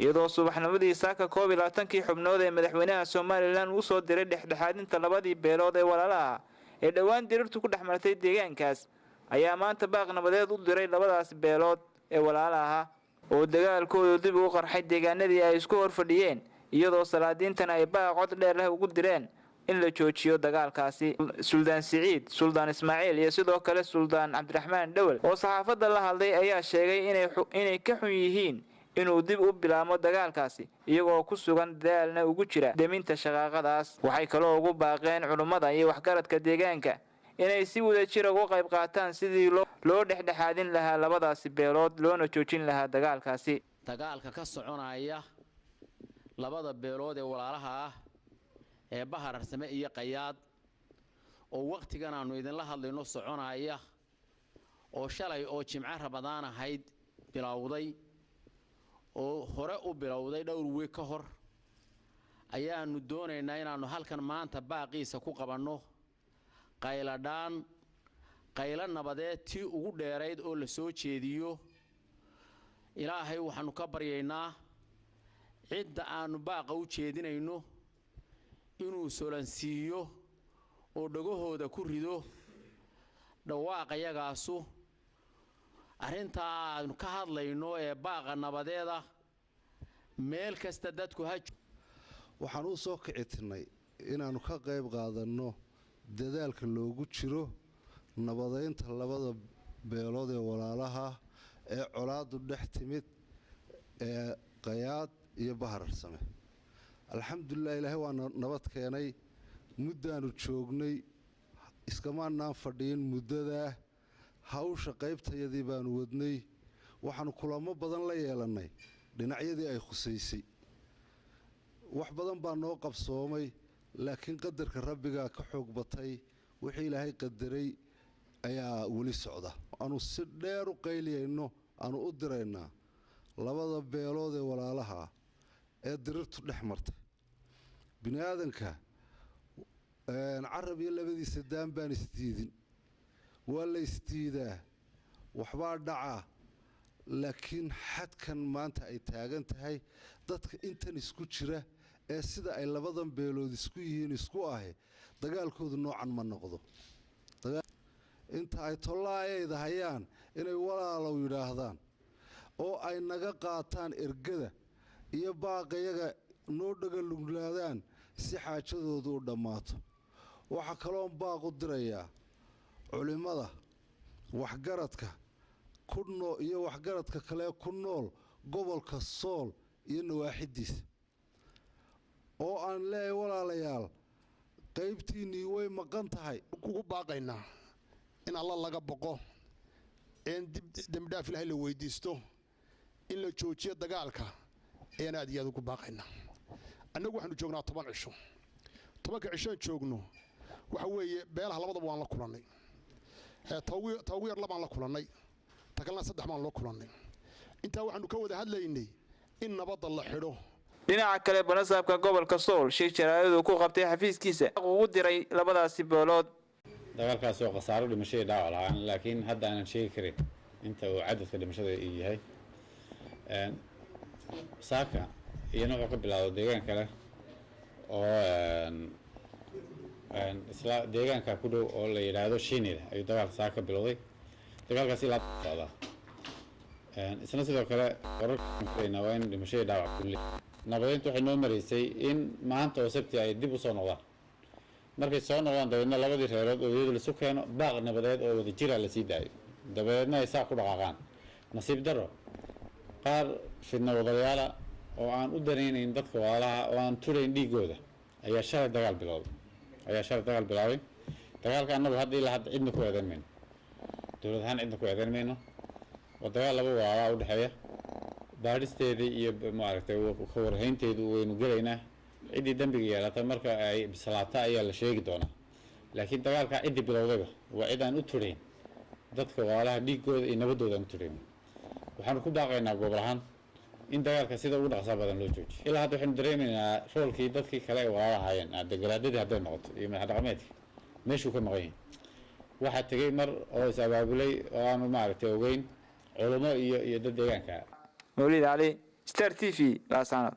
iyadoo subaxnimadii saaka 12 xubnood ee madaxweynaha Soomaaliland uu soo diray dhexdhexaadinta labadii beelood ee walaalaha ee dhawaan dirirtu ku dhaxmartay deegaankaas ayaa maanta baaq nabadeed u diray labadaas beelood ee walaalaha oo dagaalkooda dib u qarxay deegaanadii ay isku horfadhiyeen iyadoo salaadiintan ay baaq cod dheer leh ugu direen in la joojiyo dagaalkaasi. Suldaan Siciid, Suldaan Ismaaciil iyo sidoo kale Suldaan Cabdiraxmaan Dhawal oo saxaafadda la hadlay ayaa sheegay inay ka xun yihiin inuu dib u bilaamo dagaalkaasi iyagoo ku sugan dadaalna ugu jira deminta shaqaaqadaas. Waxay kaloo ugu baaqeen culimada iyo waxgaradka deegaanka inay si wadajir uga qayb qaataan sidii loo dhexdhexaadin lahaa labadaas beelood loona joojin lahaa dagaalkaasi. Dagaalka ka soconaya labada beelood ee walaalaha ah ee Bahararsame iyo Qayaad oo waqtigan aanu idin la hadlayno soconaya oo shalay oo Jimco Ramadaan ahayd bilowday oo hore u bilowday dhowr week ka hor ayaanu doonaynaa inaanu halkan maanta baaqiisa ku qabanno qayla nabadeed tii ugu dheerayd oo la soo jeediyo. Ilaahay waxaanu ka baryaynaa cidda aanu baaqa u jeedinayno inuu solansiiyo oo dhagahooda ku rido dhawaaqayagaasu arrinta aanu ka hadlayno ee baaqa nabadeeda meel kasta dadku waxaan u soo kicitinay inaanu ka qayb qaadanno dadaalka loogu jiro nabadeynta labada beelood ee walaalaha ee colaadu dhex timid ee Qayaad iyo Bahararsame. alxamdulillaah ilaahay waa nabad keenay muddaanu joognay iskamaanaan fadhiin muddada hawsha qaybtayadii baanu wadnay waxaanu kulamo badan la yeelanay dhinacyadii ay khusaysay wax badan baa noo qabsoomay laakiin qadarka rabbiga ka xoog batay wixii ilaahay qadaray ayaa wali socda. aanu si dheer u qayliyayno aanu u diraynaa labada beelood ee walaalaha ee dirirtu dhex martay bini'aadanka carab iyo labadiisa daan baan isdiidin waa la isdiidaa waxbaa dhaca laakiin xadkan maanta ay taagan tahay dadka intan isku jira ee sida ay labadan beelood isku yihiin isku ahe dagaalkoodu noocan ma noqdo. inta ay tollaayayda hayaan inay walaalow yidhaahdaan oo ay naga qaataan ergada iyo baaqayaga noo dhagaluglaadaan si xaajadoodu u dhammaato. waxaa kaloon baaq u dirayaa culimada waxgaradka iyo waxgaradka kale ku nool gobolka Sool iyo nawaaxidiisa oo aan leeyahay walaalayaal qaybtiinii way maqan tahay kugu baaqaynaa in alla laga boqo in dib dhaaf Ilaahay la weydiisto in la joojiyo dagaalka ayaan aad iyo aad ugu baaqaynaa. annagu waxaanu joognaa 10 cisho 10 cisho joogno waxa weeye beelaha labadaba waan la kulannay tawgu yar labaan la kulannay takalna saddex baan la kulannay inta waxaanu ka wada hadlaynay in nabadda la xidho. dhinaca kale banasaabka gobolka Sool Sheekh Jaraayadu ku qabtay xafiiskiisa ugu diray labadaasi beelood dagaalkaas oo khasaaro dhimasho dhaawac lahaan laakiin hadda aanan sheegi karin inta uu cadadka dhimashada yahay saaka iyo nooc ka bilaabo deegaan kale oo isla deegaanka ku dhow oo la yiraahdo Shiinil ay dagaal saaka bilowday dagaalkaasi la socda isna sidoo kale wararka waa in dhimashada dhaawac kulli nabadeyntu waxay noo mareysay in maanta oo sabti ay dib u soo noqdaan markay soo noqdaan dabeedna labadii reerood oo iyadu la soo keeno baaq nabadeed oo wada jira la sii daayo dabeedna ay saa ku dhaqaaqaan. nasiib daro qaar fidna wadayaala oo aan u danaynayn dadka walaalaha oo aan turayn dhiigooda ayaa shalay dagaal bilaabay dagaalka annagu hadda ilaa hadda cidna ku eedaynmayno dowlad ahaan cidna ku eedaynmayno waa dagaal laba walaalaha u dhexeeya baadhisteedii iyo maaragtay ka warhaynteedu waynu gelaynaa ciddii dambiga yeelata marka ay bislaata ayaa la sheegi doonaa laakiin dagaalka ciddii bilowdayba waa cid aan u turayn dadka walaalaha dhiigooda iyo nabadooda aan u turayn. waxaanu ku baaqaynaa gobol ahaan in dagaalka sida ugu dhaqso badan loo joojiyo. ilaa hadda waxaanu dareemaynaa roolkii dadkii kale ay walaalaha hayeen dagalaadadii hadday noqoto iyo madax dhaqameedkii meeshuu ka maqan yahay. waxaa tegey mar oo is abaabulay oo aanu maaragtay ogeyn culimo iyo dad deegaanka. Mawlid Ali ستار تي في لا سنة